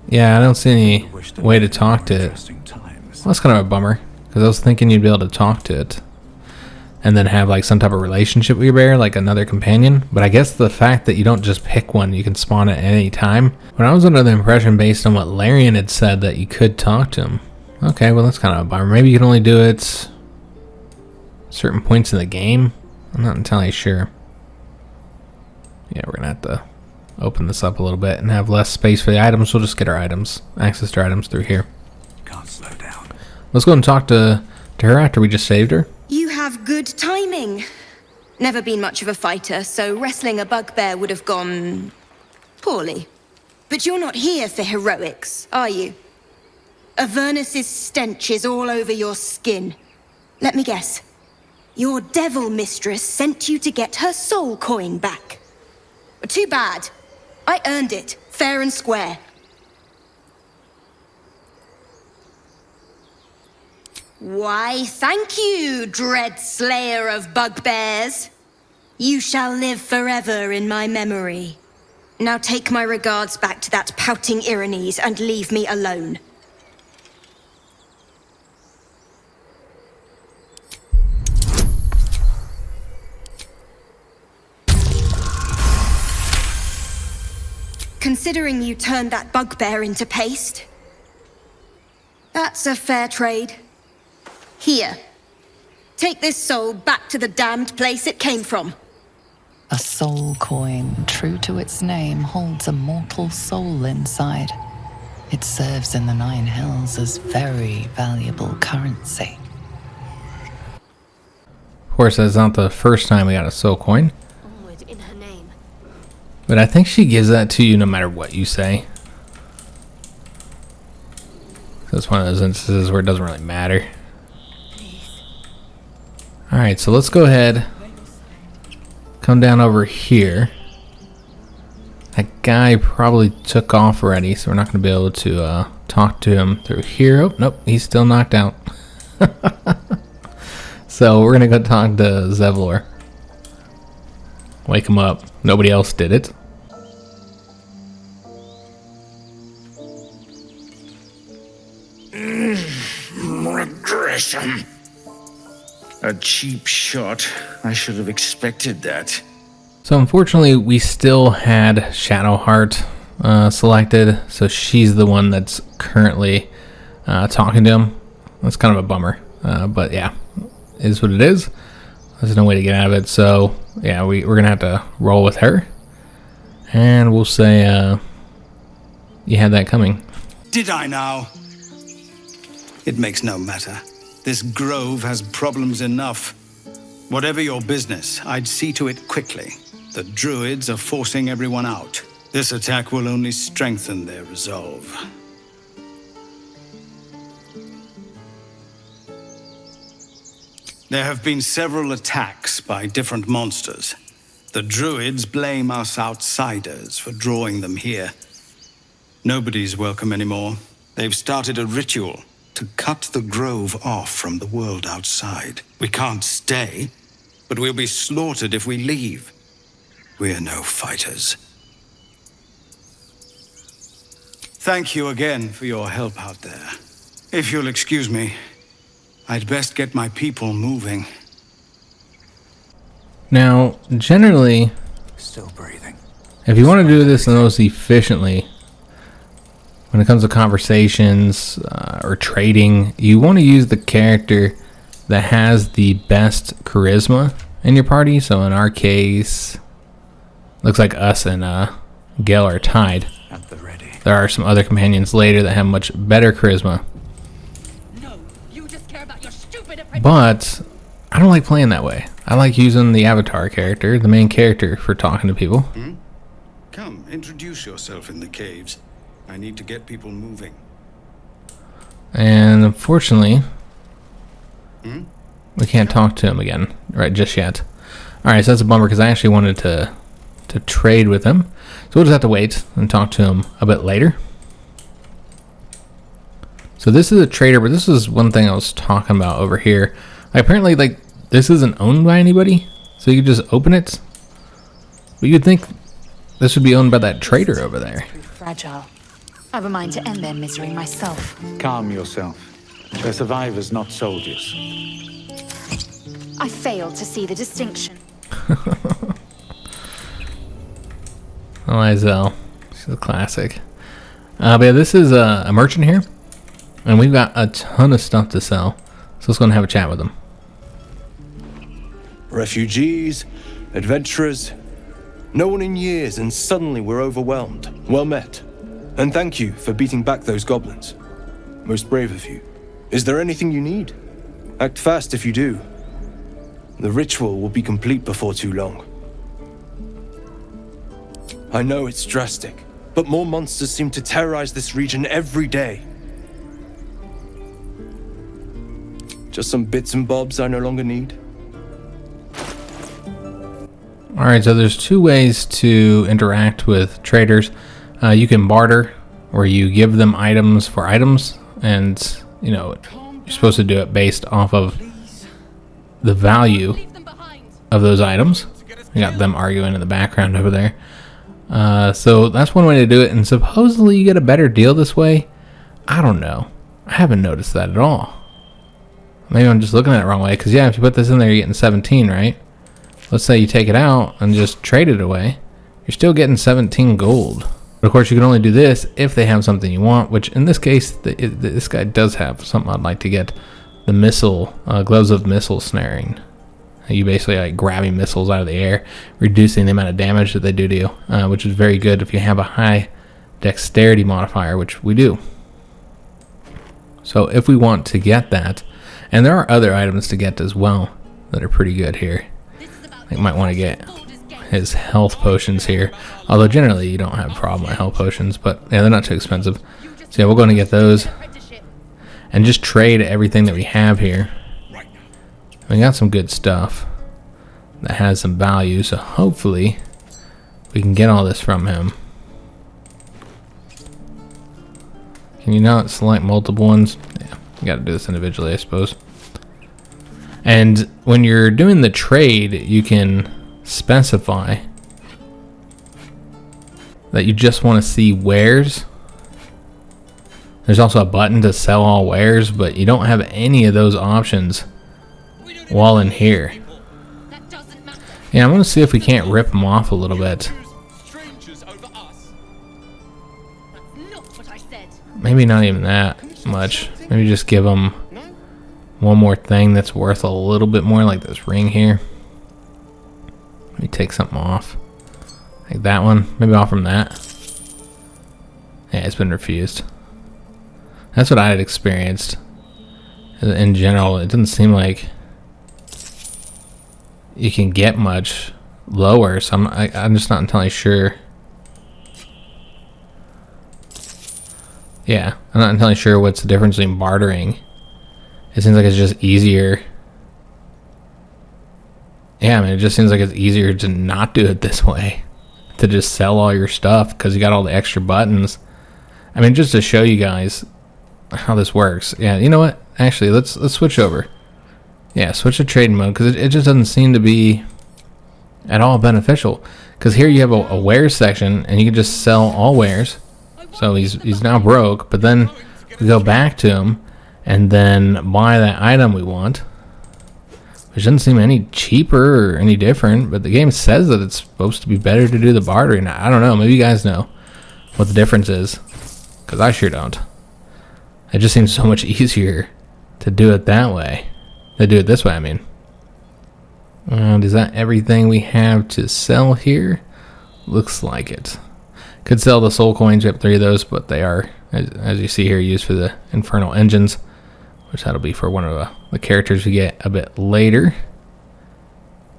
Yeah, I don't see any way to talk to it. Well, that's kind of a bummer, because I was thinking you'd be able to talk to it and then have like some type of relationship with your bear, like another companion. But I guess the fact that you don't just pick one, you can spawn at any time. But I was under the impression, based on what Larian had said, that you could talk to him. Okay, well that's kind of a bummer. Maybe you can only do it certain points in the game. I'm not entirely sure. Yeah, we're gonna have to open this up a little bit and have less space for the items. We'll just get our items, access to our items through here. Can't slow down. Let's go and talk to her after we just saved her. You have good timing. Never been much of a fighter, so wrestling a bugbear would have gone poorly. But you're not here for heroics, are you? Avernus's stench is all over your skin. Let me guess. Your devil mistress sent you to get her soul coin back. Too bad. I earned it, fair and square. Why, thank you, dread slayer of bugbears. You shall live forever in my memory. Now take my regards back to that pouting Irenes and leave me alone. Considering you turned that bugbear into paste, that's a fair trade. Here, take this soul back to the damned place it came from. A soul coin, true to its name, holds a mortal soul inside. It serves in the 9 hells as very valuable currency. Of course, that's not the first time we got a soul coin. Onward in her name. But I think she gives that to you no matter what you say. So it's one of those instances where it doesn't really matter. Alright, so let's go ahead. Come down over here. That guy probably took off already, so we're not going to be able to talk to him through here. Oh, nope, he's still knocked out. So we're going to go talk to Zevlor. Wake him up. Nobody else did it. Regression. A cheap shot. I should have expected that. So unfortunately, we still had Shadowheart selected, so she's the one that's currently talking to him. That's kind of a bummer, but yeah, it is what it is. There's no way to get out of it, so yeah, we're gonna have to roll with her, and we'll say you had that coming. Did I now? It makes no matter. This grove has problems enough. Whatever your business, I'd see to it quickly. The Druids are forcing everyone out. This attack will only strengthen their resolve. There have been several attacks by different monsters. The Druids blame us outsiders for drawing them here. Nobody's welcome anymore. They've started a ritual to cut the grove off from the world outside. We can't stay, but we'll be slaughtered if we leave. We're no fighters. Thank you again for your help out there. If you'll excuse me, I'd best get my people moving. Now, generally, Still breathing. if you want to do this the most efficiently, when it comes to conversations or trading, you want to use the character that has the best charisma in your party. So in our case, looks like us and Gale are tied. At the ready. There are some other companions later that have much better charisma. No, you just care about your stupid apprentice. But I don't like playing that way. I like using the avatar character, the main character, for talking to people. Come, introduce yourself in the caves. I need to get people moving. And unfortunately, we can't talk to him again right just yet. Alright, so that's a bummer because I actually wanted to trade with him. So we'll just have to wait and talk to him a bit later. So this is a trader, but this is one thing I was talking about over here. Apparently, like, this isn't owned by anybody, so you could just open it. But you'd think this would be owned by that trader over there. Fragile. I have a mind to end their misery myself. Calm yourself. They're survivors, not soldiers. I fail to see the distinction. Lizelle. She's a classic. But yeah, this is a merchant here, and we've got a ton of stuff to sell. So let's go and have a chat with him. Refugees, adventurers, no one in years, and suddenly we're overwhelmed. Well met. And thank you for beating back those goblins. Most brave of you. Is there anything you need? Act fast if you do. The ritual will be complete before too long. I know it's drastic, but more monsters seem to terrorize this region every day. Just some bits and bobs I no longer need. Alright, so there's two ways to interact with traders. You can barter, where you give them items for items, and you know, you're supposed to do it based off of the value of those items. You got them arguing in the background over there. So that's one way to do it, and supposedly you get a better deal this way. I don't know. I haven't noticed that at all. Maybe I'm just looking at it the wrong way, because yeah, if you put this in there, you're getting 17, right? Let's say you take it out and just trade it away. You're still getting 17 gold. But of course, you can only do this if they have something you want, which in this case, this guy does have something I'd like to get. The missile, gloves of missile snaring. You basically like grabbing missiles out of the air, reducing the amount of damage that they do to you, which is very good if you have a high dexterity modifier, which we do. So if we want to get that, and there are other items to get as well that are pretty good here. You might want to get his health potions here, although generally you don't have a problem with health potions, but yeah, they're not too expensive. So yeah, we're going to get those and just trade everything that we have here. We got some good stuff that has some value, so hopefully we can get all this from him. Can you not select multiple ones? Yeah, you got to do this individually, I suppose. And when you're doing the trade, you can specify that you just want to see wares. There's also a button to sell all wares, but you don't have any of those options while in here. Yeah, I'm going to see if we can't rip them off a little bit. Maybe not even that much. Maybe just give them one more thing that's worth a little bit more, like this ring here. Let me take something off. Like that one. Maybe offer them that. Yeah, it's been refused. That's what I had experienced. In general, it doesn't seem like you can get much lower, so I'm just not entirely sure. Yeah, I'm not entirely sure what's the difference between bartering. It seems like it's just easier. Yeah, I mean, it just seems like it's easier to not do it this way. To just sell all your stuff because you got all the extra buttons. I mean, just to show you guys how this works. Yeah, you know what? Actually, let's switch over. Yeah, switch to trading mode because it just doesn't seem to be at all beneficial. Because here you have a wares section and you can just sell all wares. So he's now broke, but then we go back to him and then buy that item we want, which doesn't seem any cheaper or any different, but the game says that it's supposed to be better to do the bartering. I don't know, maybe you guys know what the difference is, because I sure don't. It just seems so much easier to do it that way, to do it this way, I mean. And is that everything we have to sell here? Looks like it. Could sell the soul coins. We have 3 of those, but they are, as you see here, used for the infernal engines, which that'll be for one of the characters we get a bit later.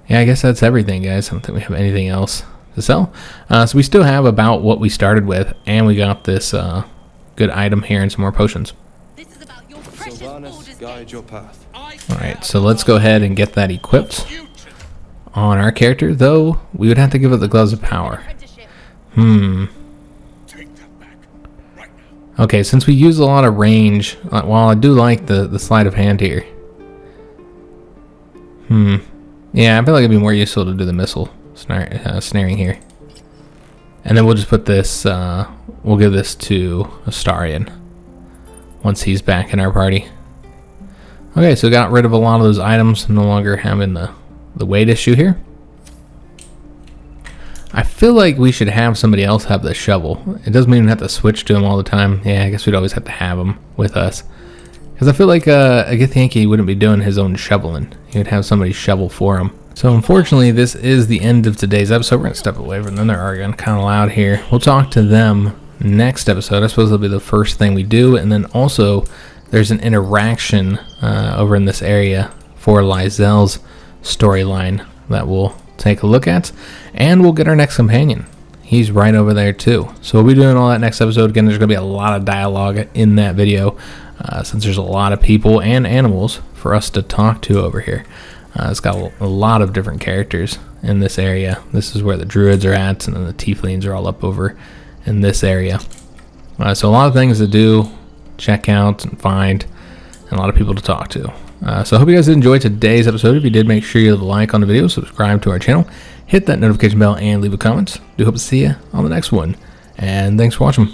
Yeah, I guess that's everything, guys. I don't think we have anything else to sell. So we still have about what we started with, and we got this good item here and some more potions. Guide your path. Alright, so let's go ahead and get that equipped on our character, though we would have to give it the gloves of power. Okay, since we use a lot of range, while I do like the sleight of hand here. Yeah, I feel like it'd be more useful to do the missile snaring here. And then we'll just put this, we'll give this to Astarion once he's back in our party. Okay, so we got rid of a lot of those items, no longer having the weight issue here. I feel like we should have somebody else have the shovel. It doesn't mean we have to switch to him all the time. Yeah, I guess we'd always have to have him with us. Because I feel like a Githyanki wouldn't be doing his own shoveling. He would have somebody shovel for him. So unfortunately, this is the end of today's episode. We're going to step away from them. They're arguing kind of loud here. We'll talk to them next episode. I suppose it'll be the first thing we do. And then also, there's an interaction over in this area for Lysel's storyline that we'll take a look at, and we'll get our next companion. He's right over there too, so we'll be doing all that next episode. Again, there's gonna be a lot of dialogue in that video, since there's a lot of people and animals for us to talk to over here. It's got a lot of different characters in this area. This is where the druids are at, and then the tieflings are all up over in this area. So a lot of things to do, check out and find, and a lot of people to talk to. So I hope you guys did enjoy today's episode. If you did, make sure you leave a like on the video, subscribe to our channel, hit that notification bell, and leave a comment. Do hope to see you on the next one. And thanks for watching.